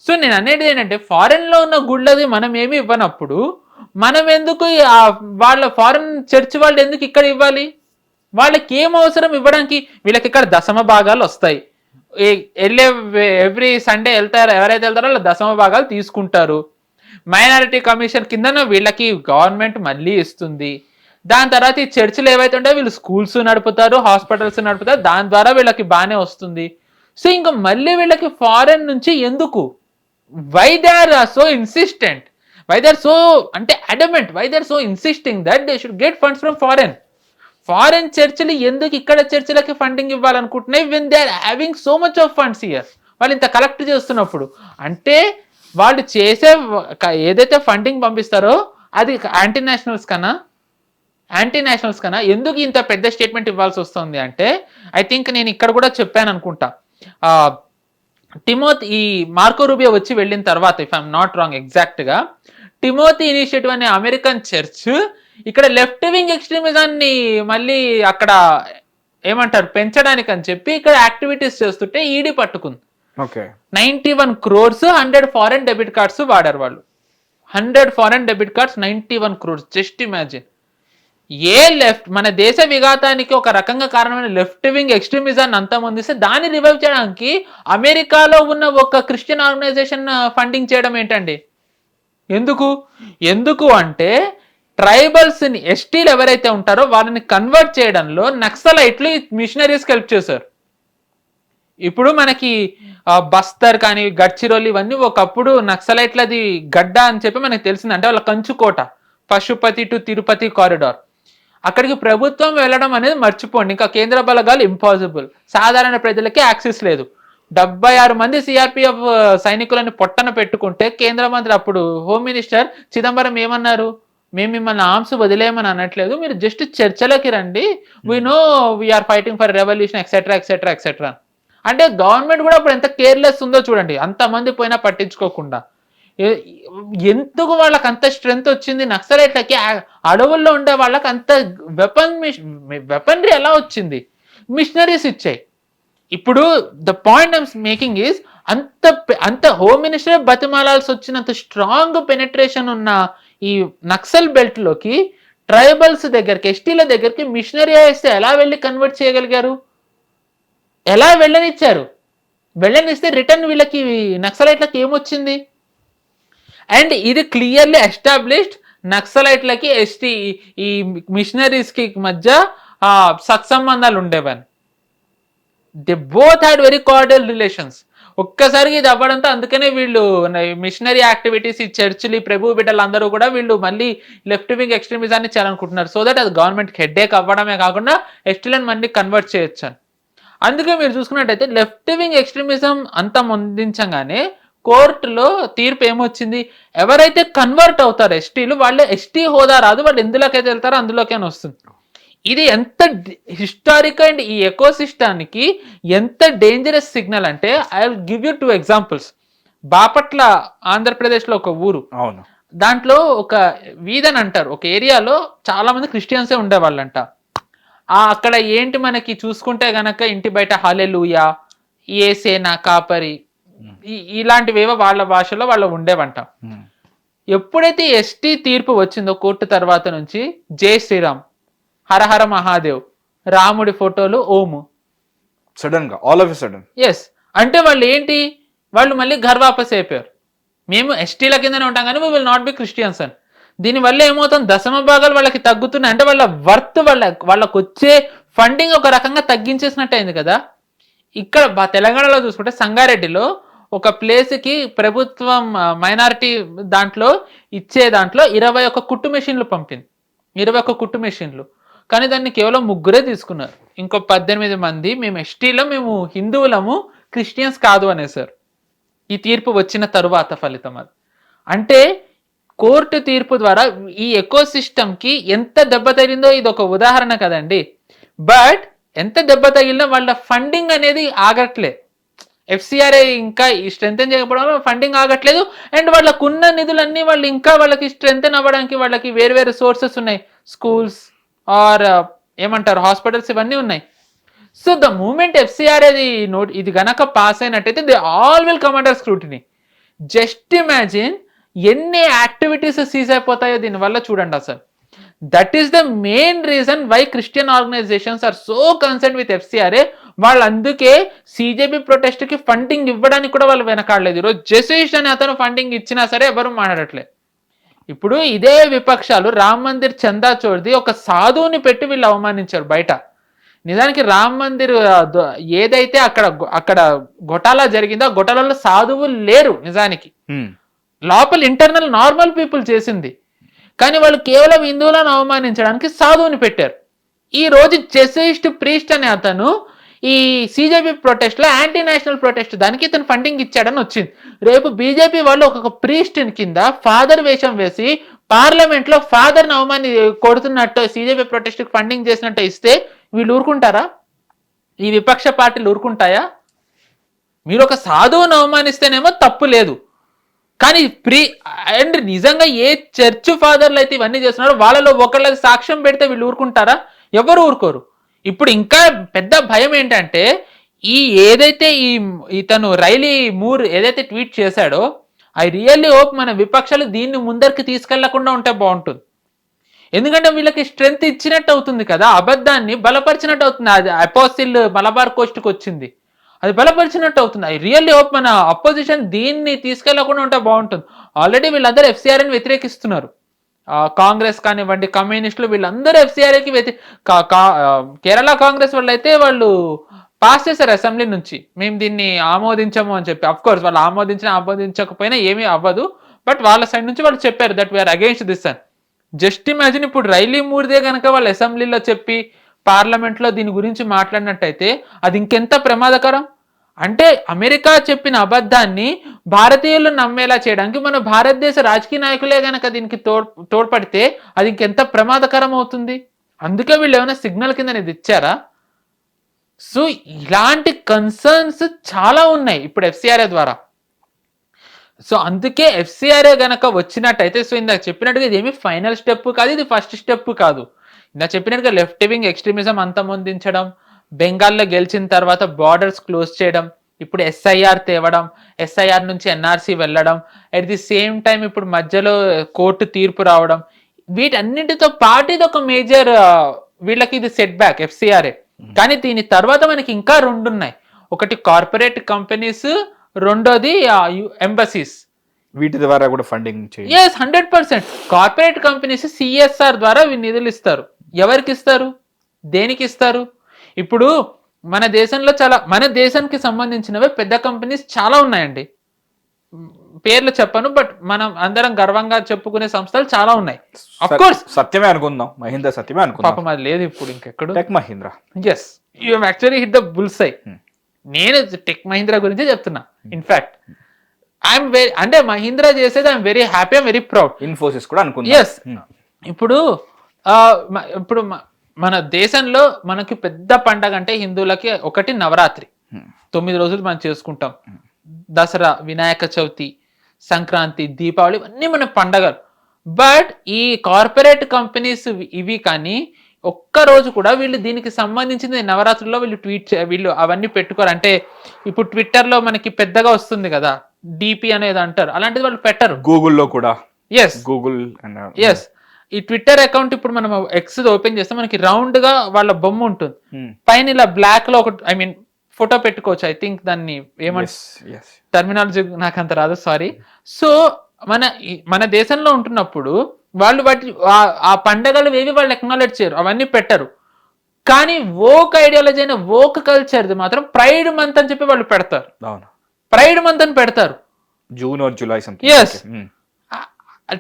So నేను అనేది ఏంటంటే ఫారెన్ లో ఉన్న గుళ్ళది మనం ఏమి ఇవ్వనప్పుడు మనం ఎందుకు వాళ్ళ ఫారెన్ చర్చ్ వాళ్ళు ఎందుకు ఇక్కడ ఇవ్వాలి? వాళ్ళకి ఏం అవసరం ఇవ్వడానికి? వీళ్ళకి ఇక్కడ దశమ భాగాలు వస్తాయి, వెళ్ళే ఎవ్రీ సండే వెళ్తారు, ఎవరైతే వెళ్తారో వాళ్ళ దశమ భాగాలు తీసుకుంటారు. మైనారిటీ కమిషన్ కింద వీళ్ళకి గవర్నమెంట్ మళ్ళీ ఇస్తుంది. దాని తర్వాత ఈ చర్చిలు ఏవైతే ఉంటాయో వీళ్ళు స్కూల్స్ నడుపుతారు, హాస్పిటల్స్ నడుపుతారు, దాని ద్వారా వీళ్ళకి బాగానే వస్తుంది. సో ఇంకా మళ్ళీ వీళ్ళకి ఫారెన్ నుంచి ఎందుకు? Why they are so insistent, why they are so అంటే adamant, why they are so insisting that they should get funds from foreign చర్చిలు ఎందుకు ఇక్కడ చర్చిలకి ఫండింగ్ ఇవ్వాలనుకుంటున్నాయి when they are having so much of funds here? వాళ్ళు ఇంత collect చేస్తున్నప్పుడు అంటే వాళ్ళు చేసే ఏదైతే ఫండింగ్ పంపిస్తారో అది యాంటీ నేషనల్స్ కన్నా ఎందుకు ఇంత పెద్ద స్టేట్మెంట్ ఇవ్వాల్సి వస్తుంది అంటే ఐ థింక్ నేను ఇక్కడ కూడా చెప్పాను అనుకుంటా, టిమోతి ఈ మార్కో రూబియో వచ్చి వెళ్ళిన తర్వాత, if I'm not wrong exact గా, టిమోతి ఇనిషియేటివ్ అనే అమెరికన్ చర్చ్ ఇక్కడ లెఫ్ట్ వింగ్ ఎక్స్ట్రీమిజాన్ని మళ్ళీ అక్కడ ఏమంటారు పెంచడానికి అని చెప్పి ఇక్కడ యాక్టివిటీస్ చేస్తుంటే ఈడీ పట్టుకుంది. 91 crores 100 ఫారెన్ డెబిట్ కార్డ్స్ వాడారు వాళ్ళు. 100 foreign debit cards, 91 crores. Just imagine. మన దేశ విఘాతానికి ఒక రకంగా కారణమైన లెఫ్ట్ వింగ్ ఎక్స్ట్రీమిజాన్ని అంతమొందిస్తే దాన్ని రివైవ్ చేయడానికి అమెరికాలో ఉన్న ఒక క్రిస్టియన్ ఆర్గనైజేషన్ ఫండింగ్ చేయడం ఏంటండి? ఎందుకు అంటే ట్రైబల్స్ ని, ఎస్టీలు ఎవరైతే ఉంటారో వాళ్ళని కన్వర్ట్ చేయడంలో నక్సలైట్లు మిషనరీస్కి హెల్ప్ చేశారు. ఇప్పుడు మనకి బస్తర్ కానీ గడ్చిరోలి ఇవన్నీ ఒకప్పుడు నక్సలైట్లది గడ్డ అని చెప్పి మనకి తెలిసింది. అంటే వాళ్ళ కంచుకోట, పశుపతి టు తిరుపతి కారిడార్, అక్కడికి ప్రభుత్వం వెళ్ళడం అనేది మర్చిపోండి, ఇంకా కేంద్ర బలగాలు ఇంపాసిబుల్, సాధారణ ప్రజలకి యాక్సెస్ లేదు. 76 మంది సిఆర్పిఎఫ్ సైనికులను పొట్టన పెట్టుకుంటే కేంద్ర మంత్రి అప్పుడు హోమ్ మినిస్టర్ చిదంబరం ఏమన్నారు? మేము మిమ్మల్ని ఆర్మ్స్ వదిలేయమని అనట్లేదు, మీరు జస్ట్ చర్చలకి రండి, we know we are fighting for revolution etcetera etcetera etcetera. అంటే గవర్నమెంట్ కూడా అప్పుడు ఎంత కేర్లెస్ ఉందో చూడండి, అంతమంది పోయినా పట్టించుకోకుండా. ఎందుకు వాళ్ళకి అంత స్ట్రెంగ్త్ వచ్చింది? నక్సలైట్లకి అడవుల్లో ఉండే వాళ్ళకి అంత వెపనరీ ఎలా వచ్చింది? మిషనరీస్ ఇచ్చాయి. ఇప్పుడు the point I'm making is అంత హోమ్ మినిస్టర్ బతిమాలాల్సి వచ్చినంత స్ట్రాంగ్ పెనెట్రేషన్ ఉన్న ఈ నక్సల్ బెల్ట్ లోకి ట్రైబల్స్ దగ్గరికి, ఎస్టీల దగ్గరికి మిషనరీ వేస్తే ఎలా వెళ్ళి కన్వర్ట్ చేయగలిగారు? ఎలా వెళ్ళనిస్తే రిటర్న్ వీళ్ళకి నక్సలైట్లకి ఏమొచ్చింది? అండ్ ఇది క్లియర్లీ ఎస్టాబ్లిష్డ్, నక్సలైట్లకి ఎస్టీ ఈ మిషనరీస్ కి మధ్య సత్సంబంధాలు ఉండేవని. They both had very cordial relations. ఒక్కసారికి ఇది అవ్వడంతో అందుకనే వీళ్ళు మిషనరీ యాక్టివిటీస్, ఈ చర్చిలు, ప్రభు బిడ్డలు అందరూ కూడా వీళ్ళు మళ్ళీ లెఫ్ట్ వింగ్ ఎక్స్ట్రీమిజాన్ని చేయాలనుకుంటున్నారు. సో దట్ అది గవర్నమెంట్కి హెడ్ఏక్ అవ్వడమే కాకుండా ఎస్టీలను మళ్ళీ కన్వర్ట్ చేయొచ్చు అని. అందుకే మీరు చూసుకున్నట్టయితే లెఫ్ట్ వింగ్ ఎక్స్ట్రీమిజం అంతా ముందించగానే కోర్టులో తీర్పు ఏమొచ్చింది? ఎవరైతే కన్వర్ట్ అవుతారో ఎస్టీలు, వాళ్ళు ఎస్టీ హోదా రాదు, వాళ్ళు ఎందులోకైతే వెళ్తారో అందులోకైనా వస్తుంది. ఇది ఎంత హిస్టారిక్ అండ్ ఈ ఎకోసిస్టానికి ఎంత డేంజరస్ సిగ్నల్ అంటే, I will give you 2 examples. Bapatla ఆంధ్రప్రదేశ్లో ఒక ఊరు, అవును, దాంట్లో ఒక వీధని అంటారు, ఒక ఏరియాలో చాలా మంది క్రిస్టియన్సే ఉండేవాళ్ళంట. అక్కడ ఏంటి మనకి చూసుకుంటే గనక ఇంటి బయట హల్లెలూయా, యేసేనా కాపరి, ఇలాంటివేవో వాళ్ళ భాషలో వాళ్ళు ఉండేవంట. ఎప్పుడైతే ఎస్టీ తీర్పు వచ్చిందో కోర్టు తర్వాత నుంచి, జై శ్రీరామ్, హరహర మహాదేవ్, రాముడి ఫోటోలు, ఓము, సడన్ గా all of a sudden. Yes అంటే వాళ్ళు మళ్ళీ ఘర్ వాపస్ అయిపోయారు. మేము ఎస్టీల కిందనే ఉంటాం కానీ we will not be Christians అని. దీనివల్ల ఏమవుతుంది? దశమ భాగాలు వాళ్ళకి తగ్గుతున్నాయి. అంటే వాళ్ళ వర్త్, వాళ్ళకు వచ్చే ఫండింగ్ ఒక రకంగా తగ్గించేసినట్టు అయింది కదా. ఇక్కడ తెలంగాణలో చూసుకుంటే సంగారెడ్డిలో ఒక ప్లేస్కి ప్రభుత్వం మైనారిటీ దాంట్లో 21 కుట్టు మెషిన్లు పంపింది. 21 కుట్టు మెషిన్లు, కానీ దాన్ని కేవలం 3 తీసుకున్నారు. ఇంకో 18 మంది మేము ఎస్టీలో, మేము హిందువులము, క్రిస్టియన్స్ కాదు అనేసారు. ఈ తీర్పు వచ్చిన తరువాత ఫలితం అది. అంటే కోర్టు తీర్పు ద్వారా ఈ ఎకోసిస్టమ్కి ఎంత దెబ్బ తగిలిందో ఇది ఒక ఉదాహరణ కదండి. బట్ ఎంత దెబ్బ తగిలినా వాళ్ళ ఫండింగ్ అనేది ఆగట్లే. ఎఫ్సిఆర్ఏ ఇంకా ఈ స్ట్రెంథెన్ చేయకపోవడం వల్ల ఫండింగ్ ఆగట్లేదు. అండ్ వాళ్ళకున్న నిధులన్నీ వాళ్ళు ఇంకా వాళ్ళకి స్ట్రెంథెన్ అవ్వడానికి వాళ్ళకి వేరు సోర్సెస్ ఉన్నాయి. స్కూల్స్ ఆర్ ఏమంటారు హాస్పిటల్స్, ఇవన్నీ ఉన్నాయి. సో ద మూమెంట్ ఎఫ్సిఆర్ఏ ఇది గనక పాస్ అయినట్టయితే they all will come under scrutiny. Just imagine ఎన్ని యాక్టివిటీస్ సీజ్ అయిపోతాయో దీనివల్ల చూడండి అసలు. That is the main reason why Christian organizations are so concern with FCRA. వాళ్ళు అందుకే CJP ప్రొటెస్ట్ కి ఫండింగ్ ఇవ్వడానికి కూడా వాళ్ళు వెనకాడలేదు. ఈరోజు జెసూయిస్ట్ అనే అతను ఫండింగ్ ఇచ్చినా సరే ఎవరు మాట్లాడట్లేదు. ఇప్పుడు ఇదే విపక్షాలు రామ్ మందిర్ చందా చోర్ది ఒక సాధువుని పెట్టి వీళ్ళు అవమానించారు బయట. నిజానికి రామ్ మందిర్ ఏదైతే అక్కడ గొటాలా జరిగిందో ఆ గొటాలలో సాధువులు లేరు నిజానికి. లోపల ఇంటర్నల్ నార్మల్ పీపుల్ చేసింది. కానీ వాళ్ళు కేవలం హిందువులను అవమానించడానికి సాధువుని పెట్టారు. ఈ రోజు జెసూయిస్ట్ ప్రీస్ట్ అనే అతను ఈ CJP ప్రొటెస్ట్ లో యాంటీ నేషనల్ ప్రొటెస్ట్ దానికి ఇతను ఫండింగ్ ఇచ్చాడని వచ్చింది. రేపు BJP వాళ్ళు ఒక ప్రీస్ట్ కింద ఫాదర్ వేషం వేసి పార్లమెంట్ లో ఫాదర్ ని కొడుతున్నట్టు CJP ప్రొటెస్ట్ కి ఫండింగ్ చేసినట్టు ఇస్తే వీళ్ళు ఊరుకుంటారా? ఈ విపక్ష పార్టీలు ఊరుకుంటాయా? మీరు ఒక సాధువును అవమానిస్తేనేమో తప్పు లేదు, కానీ అండ్ నిజంగా ఏ చర్చ్ ఫాదర్లు అయితే ఇవన్నీ చేస్తున్నారో వాళ్ళలో ఒకళ్ళకి సాక్ష్యం పెడితే వీళ్ళు ఊరుకుంటారా? ఎవరు ఊరుకోరు. ఇప్పుడు ఇంకా పెద్ద భయం ఏంటంటే ఏదైతే ఇతను రైలీ మూర్ ఏదైతే ట్వీట్ చేశాడో, ఐ రియల్లీ హోప్ మన విపక్షాలు దీన్ని ముందరికి తీసుకెళ్లకుండా ఉంటే బాగుంటుంది. ఎందుకంటే వీళ్ళకి స్ట్రెంగ్త్ ఇచ్చినట్టు అవుతుంది కదా, అబద్ధాన్ని బలపరిచినట్టు అవుతుంది. అది అపోసిల్ మలబార్ కోస్ట్కి వచ్చింది, అది బలపరిచినట్టు అవుతుంది. ఐ రియల్లీ హోప్ మన అపోజిషన్ దీన్ని తీసుకెళ్లకుండా ఉంటే బాగుంటుంది. ఆల్రెడీ వీళ్ళందరూ FCRAని వ్యతిరేకిస్తున్నారు. కాంగ్రెస్ కానివ్వండి, కమ్యూనిస్టులు, వీళ్ళందరూ FCRAకి కేరళ కాంగ్రెస్ వాళ్ళు అయితే వాళ్ళు పాస్ చేశారు అసెంబ్లీ నుంచి, మేము దీన్ని ఆమోదించము అని చెప్పి. అఫ్ కోర్స్ వాళ్ళు ఆమోదించకపోయినా ఏమీ అవ్వదు, బట్ వాళ్ళ సైడ్ నుంచి వాళ్ళు చెప్పారు దట్ వీఆర్ అగేన్స్ట్ దిస్ అని. జస్ట్ ఇమాజిన్ ఇప్పుడు రైలీ మూర్దే కనుక వాళ్ళు అసెంబ్లీలో చెప్పి పార్లమెంట్ లో దీని గురించి మాట్లాడినట్టయితే అది ఇంకెంత ప్రమాదకరం. అంటే అమెరికా చెప్పిన అబద్ధాన్ని భారతీయులు నమ్మేలా చేయడానికి మన భారతదేశ రాజకీయ నాయకులే గనక దీనికి తోడ్పడితే అది ఇంకెంత ప్రమాదకరం అవుతుంది. అందుకే వీళ్ళు ఏమైనా సిగ్నల్ కింద ఇది ఇచ్చారా? సో ఇలాంటి కన్సర్న్స్ చాలా ఉన్నాయి ఇప్పుడు FCRA ద్వారా. సో అందుకే FCRA గనక వచ్చినట్టయితే, సో ఇందాక చెప్పినట్టుగా ఇది ఏమి ఫైనల్ స్టెప్ కాదు, ఇది ఫస్ట్ స్టెప్ కాదు. ఇందాక చెప్పినట్టుగా లెఫ్ట్ వింగ్ ఎక్స్ట్రీమిజం అంతమొందించడం, బెంగాల్లో గెలిచిన తర్వాత బార్డర్స్ క్లోజ్ చేయడం, ఇప్పుడు SIR తేవడం, SIR నుంచి NRC వెళ్ళడం, అట్ ది సేమ్ టైం ఇప్పుడు మధ్యలో కోర్టు తీర్పు రావడం, వీటన్నిటితో పాటు ఇది ఒక మేజర్ వీళ్ళకి ఇది సెట్ బ్యాక్ FCRA. కానీ దీని తర్వాత మనకి ఇంకా రెండు ఉన్నాయి. ఒకటి కార్పొరేట్ కంపెనీస్, రెండోది ఎంబసీస్. వీటి ద్వారా కూడా ఫండింగ్ చేయాలి. 100% కార్పొరేట్ కంపెనీస్ CSR ద్వారా నిధులు ఇస్తారు. ఎవరికి ఇస్తారు, దేనికి ఇస్తారు? ఇప్పుడు మన దేశంలో మన దేశానికి సంబంధించినవి పెద్ద కంపెనీస్ చాలా ఉన్నాయండి, పేర్లు చెప్పను, బట్ మనం అందరం గర్వంగా చెప్పుకునే సంస్థలు చాలా ఉన్నాయి. అఫ్ కోర్స్ సత్యమే అనుకుందాం, మహీంద్రా సత్యమే అనుకుందాం, పాపం అది లేదు ఇప్పుడు ఇంకెక్కడ. Tech Mahindra. yes, you have actually hit the bullseye. నేను టెక్ మహీంద్రా గురించి చెప్తున్నా. ఇన్ఫాక్ట్ ఐఎమ్ వెరీ, అంటే మహీంద్రా చేసేది I'm very happy, I'm very proud. Infosys కూడా అనుకుంటా. ఎస్, ఇప్పుడు మన దేశంలో మనకి పెద్ద పండగ అంటే హిందువులకి ఒకటి నవరాత్రి, 9 రోజులు మనం చేసుకుంటాం. దసరా, వినాయక చవితి, సంక్రాంతి, దీపావళి, ఇవన్నీ మన పండగలు. బట్ ఈ కార్పొరేట్ కంపెనీస్ ఇవి కానీ ఒక్క రోజు కూడా వీళ్ళు దీనికి సంబంధించింది నవరాత్రుల్లో వీళ్ళు అవన్నీ పెట్టుకోరు. అంటే ఇప్పుడు ట్విట్టర్లో మనకి పెద్దగా వస్తుంది కదా DP అనేది అంటారు, అలాంటిది వాళ్ళు పెట్టరు. గూగుల్లో కూడా గూగుల్ ఈ ట్విట్టర్ అకౌంట్ ఇప్పుడు మనం ఎక్స్ ఓపెన్ చేస్తే మనకి రౌండ్ గా వాళ్ళ బొమ్మ ఉంటుంది, పైన ఇలా బ్లాక్ లో ఒక ఫోటో పెట్టుకోవచ్చు. ఐ థింక్ దాన్ని ఏమంటారు, టర్మినాలజీ నాకు అంత రాదు, సారీ. సో మన దేశంలో ఉంటున్నప్పుడు వాళ్ళు ఆ పండగలు ఏవి వాళ్ళు ఎక్నాలెడ్జ్ చేయరు, అవన్నీ పెట్టరు. కానీ వోక్ ఐడియాలజీ అయిన వోక్ కల్చర్ మాత్రం ప్రైడ్ మంత్ అని చెప్పి వాళ్ళు పెడతారు. ప్రైడ్ మంత్ అని పెడతారు, June or July.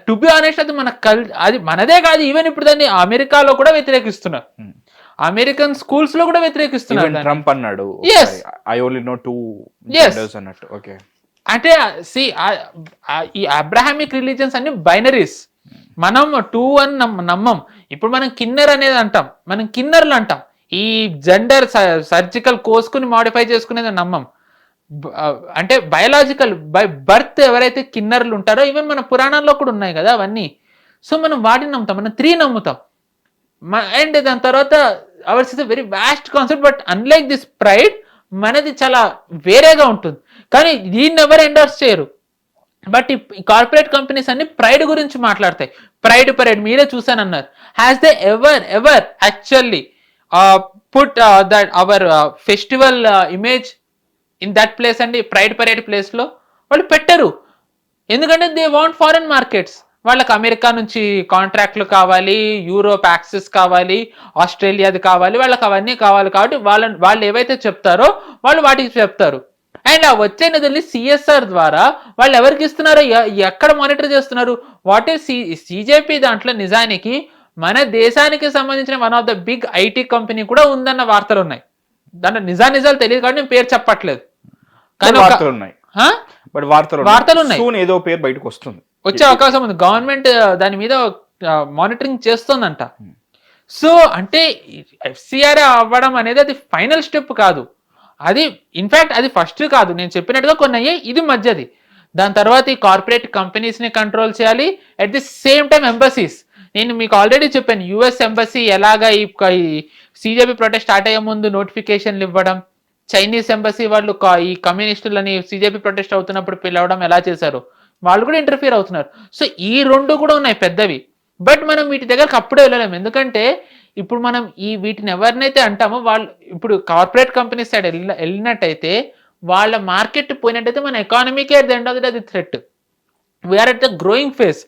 To be honest అది అది మనదే కాదు, ఈవెన్ ఇప్పుడు దాన్ని అమెరికాలో కూడా వ్యతిరేకిస్తున్నారు, అమెరికన్ స్కూల్స్ లో కూడా వ్యతిరేకిస్తున్నారు. ట్రంప్ అన్నాడు ఐ ఓన్లీ నో 2 అన్నట్టు. ఓకే, అంటే ఈ అబ్రహామిక్ రిలీజియన్స్ అన్ని బైనరీస్, మనం 2 అని నమ్మం. ఇప్పుడు మనం కిన్నర్ అనేది అంటాం, మనం కిన్నర్లు అంటాం. ఈ జెండర్ సర్జికల్ కోసుకుని మాడిఫై చేసుకునేది నమ్మం. అంటే బయలాజికల్ బై బర్త్ ఎవరైతే కిన్నర్లు ఉంటారో, ఈవెన్ మన పురాణాల్లో కూడా ఉన్నాయి కదా అవన్నీ. సో మనం వాటిని నమ్ముతాం, మనం 3 నమ్ముతాం. అండ్ దాని తర్వాత ours is very vast concept, but unlike this pride మనది చాలా వేరేగా ఉంటుంది. కానీ దీన్ని ఎవరు ఎండోర్స్ చేయరు. బట్ ఈ కార్పొరేట్ కంపెనీస్ అన్ని ప్రైడ్ గురించి మాట్లాడతాయి. ప్రైడ్ మీరే చూసానన్నారు. Has they ever actually put that our festival image in that place అండి? ప్రైడ్ పరేడ్ ప్లేస్ లో వాళ్ళు పెట్టరు. ఎందుకంటే దే వాంట్ ఫారెన్ మార్కెట్స్. వాళ్ళకి అమెరికా నుంచి కాంట్రాక్ట్లు కావాలి, యూరోప్ యాక్సెస్ కావాలి, ఆస్ట్రేలియాది కావాలి, వాళ్ళకి అవన్నీ కావాలి. కాబట్టి వాళ్ళు ఏవైతే చెప్తారో వాళ్ళు వాటికి చెప్తారు. అండ్ ఆ వచ్చే నిధుల్ని సిఎస్ఆర్ ద్వారా వాళ్ళు ఎవరికి ఇస్తున్నారో ఎక్కడ మానిటర్ చేస్తున్నారు? వాట్ ఈస్ సిజేపీ దాంట్లో నిజానికి మన దేశానికి సంబంధించిన one of the big IT company కూడా ఉందన్న వార్తలు ఉన్నాయి. దాంట్లో నిజాలు తెలియదు కాబట్టి నేను పేరు చెప్పట్లేదు, కానీ వార్తలు ఉన్నాయి. బట్ వార్తలు ఉన్నాయి. ఏదో పేరు బయటకు వస్తుంది, వచ్చే అవకాశం ఉంది. గవర్నమెంట్ దాని మీద మానిటరింగ్ చేస్తుందంట. సో అంటే ఎఫ్సిఆర్ అవ్వడం అనేది అది ఫైనల్ స్టెప్ కాదు, అది ఇన్ఫాక్ట్ అది ఫస్ట్ కాదు. నేను చెప్పినట్టుగా కొన్ని అయ్యాయి, ఇది మధ్యది. దాని తర్వాత ఈ కార్పొరేట్ కంపెనీస్ ని కంట్రోల్ చేయాలి. At the same time embassies, నేను మీకు ఆల్రెడీ చెప్పాను యుఎస్ ఎంబసీ ఎలాగా ఈ సిజేపీ ప్రొటెస్ట్ స్టార్ట్ అయ్యే ముందు నోటిఫికేషన్లు ఇవ్వడం, చైనీస్ ఎంబసీ వాళ్ళు ఈ కమ్యూనిస్టులని సిజేపీ ప్రొటెస్ట్ అవుతున్నప్పుడు పిలవడం ఎలా చేశారు, వాళ్ళు కూడా ఇంటర్ఫియర్ అవుతున్నారు. సో ఈ రెండు కూడా ఉన్నాయి పెద్దవి. బట్ మనం వీటి దగ్గరకు అప్పుడే వెళ్ళలేము, ఎందుకంటే ఇప్పుడు మనం వీటిని ఎవరినైతే అంటామో వాళ్ళు ఇప్పుడు కార్పొరేట్ కంపెనీస్ సైడ్ వెళ్ళినట్టయితే వాళ్ళ మార్కెట్ పోయినట్టయితే మన ఎకానమీకే at the end of the day అది threat. We are at the growing phase.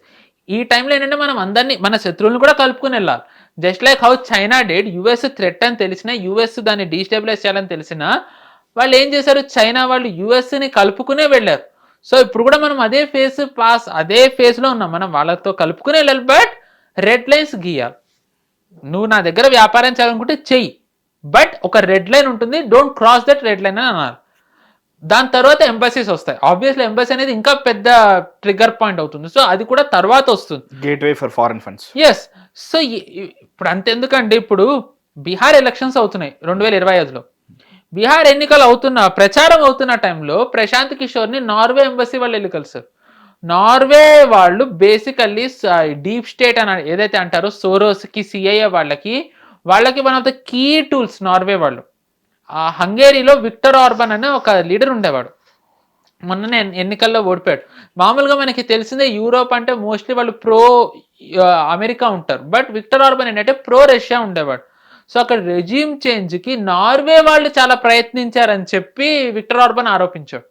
ఈ టైంలో ఏంటంటే మనం అందరినీ మన శత్రువులను కూడా కలుపుకుని వెళ్ళాలి. Just like how China did, US threat అని తెలిసినా, యుఎస్ దాన్ని డీస్టెబిలైజ్ చేయాలని తెలిసినా వాళ్ళు ఏం చేశారు, చైనా వాళ్ళు యుఎస్ని కలుపుకునే వెళ్ళారు. సో ఇప్పుడు కూడా మనం అదే ఫేజ్లో ఉన్నాం, మనం వాళ్ళతో కలుపుకునే వెళ్ళాలి. బట్ రెడ్ లైన్స్ గీయాలి. నువ్వు నా దగ్గర వ్యాపారం చేయాలనుకుంటే చెయ్యి, బట్ ఒక రెడ్ లైన్ ఉంటుంది, don't cross that red line అని అన్నారు. దాని తర్వాత ఎంబసీస్ వస్తాయి. ఆబ్వియస్లీ ఎంబసీ అనేది ఇంకా పెద్ద ట్రిగ్గర్ పాయింట్ అవుతుంది. సో అది కూడా తర్వాత వస్తుంది, gateway for foreign funds. Yes. So ఇప్పుడు అంతెందుకండి, ఇప్పుడు బీహార్ ఎలక్షన్స్ అవుతున్నాయి 2025లో. బీహార్ ఎన్నికలు ప్రచారం అవుతున్న టైంలో ప్రశాంత్ కిషోర్ని నార్వే ఎంబసీ వాళ్ళు వెళ్ళి కలిసారు. నార్వే వాళ్ళు బేసికల్లీ డీప్ స్టేట్ అని ఏదైతే అంటారో సోరోస్కి, సిఐఏ వాళ్ళకి one of the key tools Norway వాళ్ళు. హంగేరీలో విక్టర్ ఆర్బన్ అనే ఒక లీడర్ ఉండేవాడు, మొన్ననే ఎన్నికల్లో ఓడిపోయాడు. మామూలుగా మనకి తెలిసిందే యూరోప్ అంటే మోస్ట్లీ వాళ్ళు ప్రో అమెరికా ఉంటారు, బట్ విక్టర్ ఆర్బన్ ఏంటంటే ప్రో రష్యా ఉండేవాడు. సో అక్కడ రెజ్యూమ్ చేంజ్కి నార్వే వాళ్ళు చాలా ప్రయత్నించారని చెప్పి విక్టర్ ఆర్బన్ ఆరోపించాడు.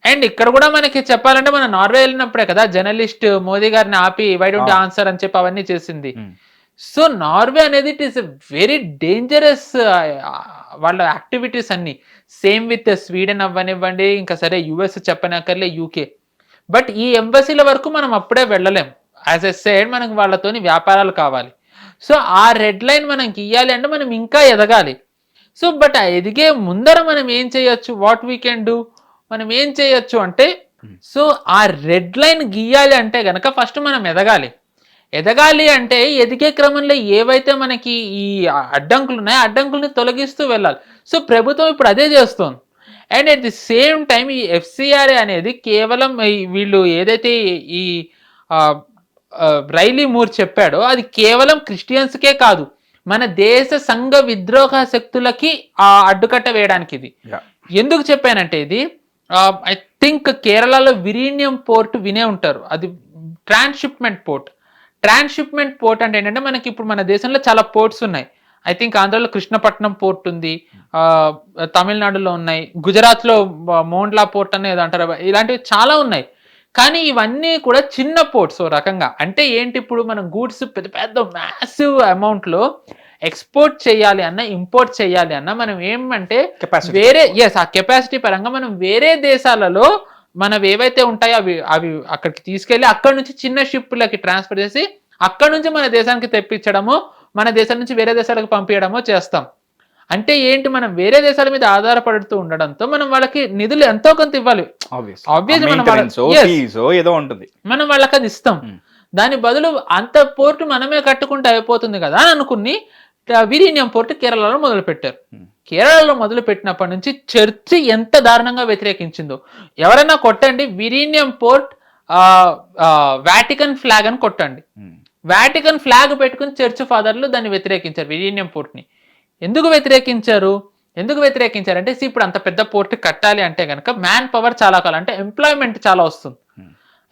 అండ్ ఇక్కడ కూడా మనకి చెప్పాలంటే మన నార్వే వెళ్ళినప్పుడే కదా జర్నలిస్ట్ మోదీ గారిని ఆపి వై డోంట్ యు ఆన్సర్ అని చెప్పి అవన్నీ చేసింది. సో నార్వే అనేది ఇట్ ఈస్ వెరీ డేంజరస్ వాళ్ళ యాక్టివిటీస్ అన్ని. సేమ్ విత్ స్వీడన్ అవ్వనివ్వండి, ఇంకా సరే యుఎస్ చెప్పనక్కర్లే, యూకే. బట్ ఈ ఎంబసీల వరకు మనం అప్పుడే వెళ్ళలేం. యాజ్ ఎ సైడ్ మనకు వాళ్ళతోని వ్యాపారాలు కావాలి. సో ఆ రెడ్ లైన్ మనం గీయాలి అంటే మనం ఇంకా ఎదగాలి. సో బట్ ఆ ఎదిగే ముందర మనం ఏం చేయొచ్చు, వాట్ వీ కెన్ డూ, మనం ఏం చేయొచ్చు అంటే, సో ఆ రెడ్ లైన్ గీయాలి అంటే గనక ఫస్ట్ మనం ఎదగాలి అంటే ఎదిగే క్రమంలో ఏవైతే మనకి ఈ అడ్డంకులు ఉన్నాయో అడ్డంకుల్ని తొలగిస్తూ వెళ్ళాలి. సో ప్రభుత్వం ఇప్పుడు అదే చేస్తుంది. And at the same time ఈ ఎఫ్సిఆర్ఏ అనేది కేవలం వీళ్ళు ఏదైతే ఈ రైలీ మూర్ చెప్పాడో అది కేవలం క్రిస్టియన్స్కే కాదు, మన దేశ సంఘ విద్రోహ శక్తులకి అడ్డుకట్ట వేయడానికి ఇది. ఎందుకు చెప్పానంటే ఇది ఐ థింక్ కేరళలో విరీనియం పోర్ట్ వినే ఉంటారు, అది ట్రాన్స్షిప్మెంట్ పోర్ట్ అంటే ఏంటంటే మనకి ఇప్పుడు మన దేశంలో చాలా పోర్ట్స్ ఉన్నాయి. ఐ థింక్ ఆంధ్రలో కృష్ణపట్నం పోర్ట్ ఉంది, తమిళనాడులో ఉన్నాయి, గుజరాత్లో మోండ్లా పోర్ట్ అనేది అంటారు, ఇలాంటివి చాలా ఉన్నాయి. కానీ ఇవన్నీ కూడా చిన్న పోర్ట్స్ ఓ రకంగా. అంటే ఏంటి, ఇప్పుడు మనం గూడ్స్ పెద్ద మ్యాసివ్ అమౌంట్లో ఎక్స్పోర్ట్ చేయాలి అన్న, ఇంపోర్ట్ చేయాలి అన్న, మనం ఏమంటే వేరే ఆ కెపాసిటీ పరంగా మనం వేరే దేశాలలో మనవి ఏవైతే ఉంటాయో అవి అక్కడికి తీసుకెళ్ళి అక్కడి నుంచి చిన్న షిప్లకి ట్రాన్స్ఫర్ చేసి అక్కడి నుంచి మన దేశానికి తెప్పించడమో, మన దేశం నుంచి వేరే దేశాలకు పంపించడమో చేస్తాం. అంటే ఏంటి, మనం వేరే దేశాల మీద ఆధారపడుతూ ఉండడంతో మనం వాళ్ళకి నిధులు ఎంతో కొంత ఇవ్వాలి. మనం వాళ్ళకి అది ఇస్తాం. దాని బదులు అంత పోర్టు మనమే కట్టుకుంటే అయిపోతుంది కదా అని అనుకుని విరీనియం పోర్టు కేరళలో మొదలుపెట్టారు. కేరళలో మొదలుపెట్టినప్పటి నుంచి చర్చి ఎంత దారుణంగా వ్యతిరేకించిందో. ఎవరైనా కొట్టండి విరీనియం పోర్ట్ వాటికన్ ఫ్లాగ్ అని కొట్టండి. వాటికన్ ఫ్లాగ్ పెట్టుకుని చర్చ్ ఫాదర్లు దాన్ని వ్యతిరేకించారు, విరీనియం పోర్ట్ని. ఎందుకు వ్యతిరేకించారు? ఎందుకు వ్యతిరేకించారంటే ఇప్పుడు అంత పెద్ద పోర్ట్ కట్టాలి అంటే కనుక మ్యాన్ పవర్ చాలా కావాలి, అంటే ఎంప్లాయ్మెంట్ చాలా వస్తుంది.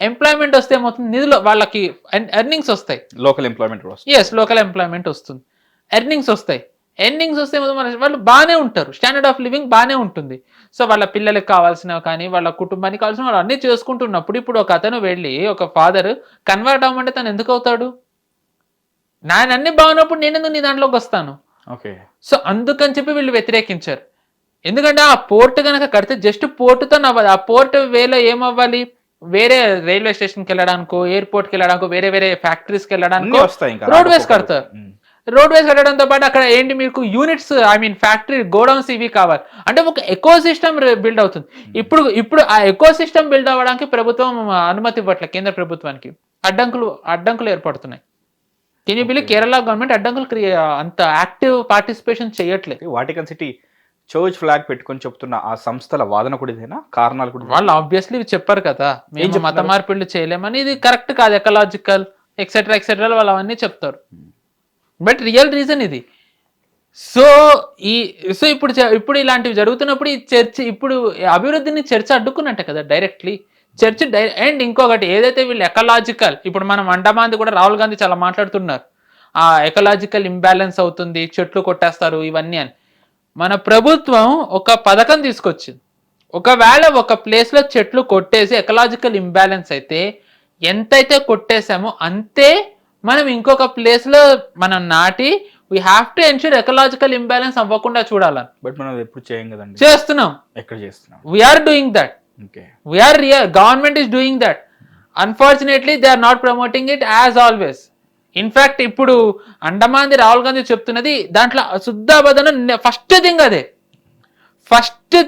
ఎంప్లాయ్మెంట్ వస్తే ఏమవుతుంది, నిధులు వాళ్ళకి ఎర్నింగ్స్ వస్తాయి, లోకల్ ఎంప్లాయ్మెంట్. లోకల్ ఎంప్లాయ్మెంట్ వస్తుంది, ఎర్నింగ్స్ వస్తాయి. ఎర్నింగ్స్ వస్తే వాళ్ళు బాగానే ఉంటారు, స్టాండర్డ్ ఆఫ్ లివింగ్ బాగానే ఉంటుంది. సో వాళ్ళ పిల్లలకి కావాల్సినవి కానీ వాళ్ళ కుటుంబానికి కావాల్సిన వాళ్ళు అన్నీ చేసుకుంటున్నప్పుడు ఇప్పుడు ఒక అతను వెళ్ళి ఒక ఫాదర్ కన్వర్ట్ అవ్వమంటే తను ఎందుకు అవుతాడు? అన్ని బాగున్నప్పుడు నేను ఎందుకు నీ దాంట్లోకి వస్తాను? సో అందుకని చెప్పి వీళ్ళు వ్యతిరేకించారు. ఎందుకంటే ఆ పోర్ట్ కనుక కడితే జస్ట్ పోర్టుతో నవ్వదు. ఆ పోర్ట్ వేలో ఏమవ్వాలి, వేరే రైల్వే స్టేషన్కి వెళ్ళడానికో, ఎయిర్పోర్ట్కి వెళ్ళడానికో, వేరే వేరే ఫ్యాక్టరీస్కి వెళ్ళడానికో రోడ్ వేస్ కడతారు. రోడ్ వేస్ కట్టడంతో పాటు అక్కడ ఏంటి మీకు యూనిట్స్, ఫ్యాక్టరీ గోడౌన్స్ ఇవి కావాలి. అంటే ఒక ఎకో సిస్టమ్ బిల్డ్ అవుతుంది. ఇప్పుడు ఆ ఎకో సిస్టమ్ బిల్డ్ అవ్వడానికి ప్రభుత్వం అనుమతి ఇవ్వట్లేదు, కేంద్ర ప్రభుత్వానికి అడ్డంకులు ఏర్పడుతున్నాయి. Can you believe Kerala government అడ్డంకులు అంత యాక్టివ్ పార్టిసిపేషన్ చేయట్లేదు. వాటికన్ సిటీ చర్చ్ ఫ్లాగ్ పెట్టుకొని చెప్తున్న ఆ సంస్థల వాదన కూడా ఇదేనా? కారణాలు కూడా వాళ్ళు ఆబ్వియస్లీ చెప్పారు కదా, మేము మత మార్పిళ్ళు చేయలేమని, ఇది కరెక్ట్ కాదు, ఎకలాజికల్ ఎక్సెట్రా ఎక్సెట్రా వాళ్ళు అవన్నీ చెప్తారు. బట్ రియల్ రీజన్ ఇది. సో ఇప్పుడు ఇలాంటివి జరుగుతున్నప్పుడు ఈ చర్చ్ ఇప్పుడు అభివృద్ధిని చర్చ అడ్డుకున్నట్టే కదా డైరెక్ట్లీ. చర్చ్ అండ్ ఇంకొకటి ఏదైతే వీళ్ళు ఎకలాజికల్, ఇప్పుడు మనం అండమాంది కూడా రాహుల్ గాంధీ చాలా మాట్లాడుతున్నారు, ఆ ఎకలాజికల్ ఇంబ్యాలెన్స్ అవుతుంది, చెట్లు కొట్టేస్తారు ఇవన్నీ అని. మన ప్రభుత్వం ఒక పథకం తీసుకొచ్చింది, ఒకవేళ ఒక ప్లేస్లో చెట్లు కొట్టేసి ఎకలాజికల్ ఇంబ్యాలెన్స్ అయితే ఎంతైతే కొట్టేసామో అంతే మనం ఇంకొక ప్లేస్లో మనం నాటి we have to ensure ecological imbalance అవ్వకుండా చూడాలని. బట్ మనం ఎప్పుడు చేయం కదండి. చేస్తున్నాం, ఎక్కడ చేస్తున్నాం. We're doing that. Government is doing that. Unfortunately they are not promoting it as always. In fact ఇప్పుడు అండమాంది రాహుల్ గాంధీ చెప్తున్నది దాంట్లో శుద్ధాబద్ధన ఫస్ట్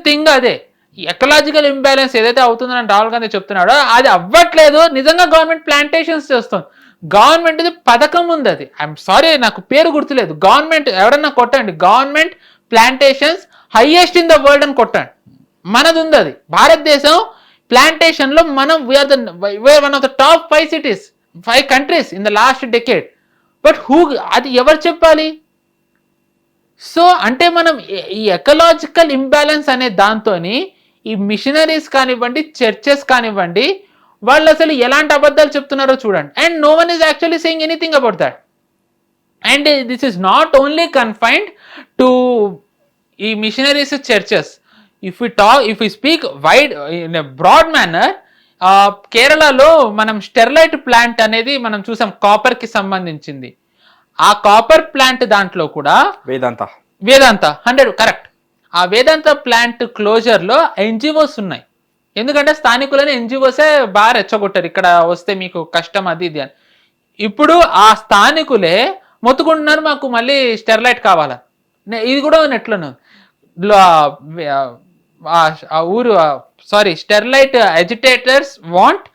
థింగ్ అదే. ఎకలాజికల్ ఇంబ్యాలెన్స్ ఏదైతే అవుతుందని రాహుల్ గాంధీ చెప్తున్నాడో అది అవ్వట్లేదు. నిజంగా గవర్నమెంట్ ప్లాంటేషన్స్ చేస్తుంది. గవర్నమెంట్ పథకం ఉంది, అది ఐఎమ్ సారీ నాకు పేరు గుర్తులేదు. గవర్నమెంట్ ఎవరన్నా కొట్టండి, government plantations highest in the world అని కొట్టండి, మనది ఉంది అది. భారతదేశం ప్లాంటేషన్ లో మనం we're one of the top 5 cities, 5 countries in the last decade. But అది ఎవరు చెప్పాలి? సో అంటే మనం ఈ ఎకలాజికల్ ఇంబ్యాలెన్స్ అనే దాంతోని ఈ మిషనరీస్ కానివ్వండి, చర్చెస్ కానివ్వండి, వాళ్ళు అసలు ఎలాంటి అబద్ధాలు చెప్తున్నారో చూడండి. And no one is actually saying anything about that. And this is not only confined to ఈ missionaries, churches. If we speak wide in a broad manner, కేరళలో మనం స్టెర్లైట్ ప్లాంట్ అనేది మనం చూసాం, కాపర్ కి సంబంధించింది. ఆ కాపర్ ప్లాంట్ దాంట్లో కూడా వేదాంత 100 కరెక్ట్. ఆ వేదాంత ప్లాంట్ క్లోజర్ లో ఎన్జిఓస్ ఉన్నాయి. ఎందుకంటే స్థానికులని ఎన్జిఓసే బాగా రెచ్చగొట్టారు, ఇక్కడ వస్తే మీకు కష్టం అది ఇది అని. ఇప్పుడు ఆ స్థానికులే మొత్తుకుంటున్నారు మాకు మళ్ళీ స్టెర్లైట్ కావాలా. ఇది కూడా నెట్లను Sterlite agitators want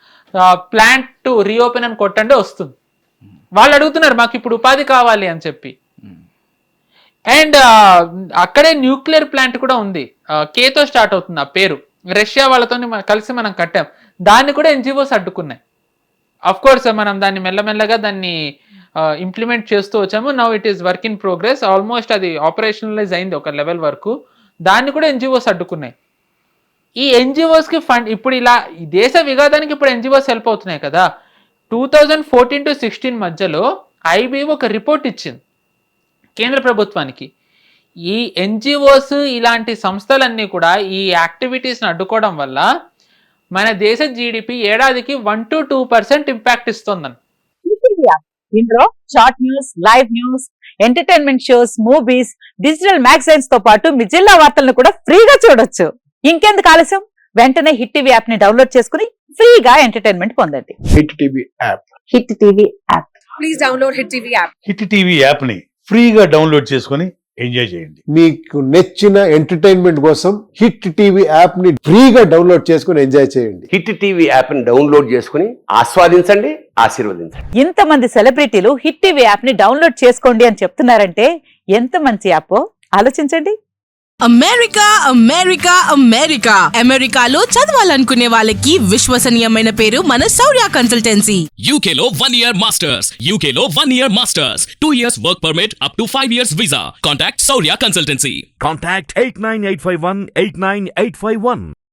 plant to reopen అని కొట్టండి వస్తుంది. వాళ్ళు అడుగుతున్నారు మాకు ఇప్పుడు ఉపాధి కావాలి అని చెప్పి. అండ్ అక్కడే న్యూక్లియర్ ప్లాంట్ కూడా ఉంది, కేతో స్టార్ట్ అవుతుంది ఆ పేరు. రష్యా వాళ్ళతో కలిసి మనం కట్టాం, దాన్ని కూడా ఎన్జిఓస్ అడ్డుకున్నాయి. అఫ్ కోర్స్ మనం దాన్ని మెల్లమెల్లగా దాన్ని ఇంప్లిమెంట్ చేస్తూ వచ్చాము. Now it is work in progress. Almost అది ఆపరేషనలైజ్ అయింది ఒక లెవెల్ వరకు. దాన్ని కూడా ఎన్జిఓస్ అడ్డుకున్నాయి. ఈ ఎన్జిఓస్కి ఫండ్ ఇప్పుడు ఇలా ఈ దేశ విఘాతానికి ఇప్పుడు ఎన్జిఓస్ హెల్ప్ అవుతున్నాయి కదా. 2014 to 16 మధ్యలో ఐబిఓ ఒక రిపోర్ట్ ఇచ్చింది కేంద్ర ప్రభుత్వానికి. ఈ ఎన్జిఓస్ ఇలాంటి సంస్థలన్నీ కూడా ఈ యాక్టివిటీస్ని అడ్డుకోవడం వల్ల మన దేశ జీడిపి ఏడాదికి 1 to 2% ఇంపాక్ట్ ఇస్తుందని. ఇందులో short news, live news, entertainment shows, movies, digital magazines తో పాటు మీ జిల్లా వార్తలను కూడా ఫ్రీగా చూడొచ్చు. ఇంకెందుకు ఆలస్యం, వెంటనే హిట్ టీవీ యాప్ ని డౌన్లోడ్ చేసుకుని ఫ్రీగా ఎంటర్టైన్మెంట్ పొందండి. Hit TV app. Hit TV app. Please download hit TV app. Hit TV app ని ఫ్రీగా డౌన్లోడ్ చేసుకుని ఎంజాయ్ చేయండి. మీకు నచ్చిన ఎంటర్టైన్మెంట్ కోసం హిట్ టీవీ యాప్ ని ఫ్రీగా డౌన్లోడ్ చేసుకుని ఎంజాయ్ చేయండి. హిట్ టీవీ యాప్ ని డౌన్లోడ్ చేసుకుని ఆస్వాదించండి, ఆశీర్వదించండి. ఇంతమంది సెలబ్రిటీలు హిట్ టీవీ యాప్ ని డౌన్లోడ్ చేసుకోండి అని చెప్తున్నారంటే ఎంత మంచి యాప్ ఆలోచించండి. అమెరికా అమెరికా అమెరికా అమెరికాలో చదవాలనుకునే వాళ్ళకి విశ్వసనీయమైన పేరు మన శౌర్య consultancy. UK Law 1 Year Masters. UK Law 1 Year Masters. 2 years work permit up to 5 years visa. Contact Saurya Consultancy. Contact 89851 89851.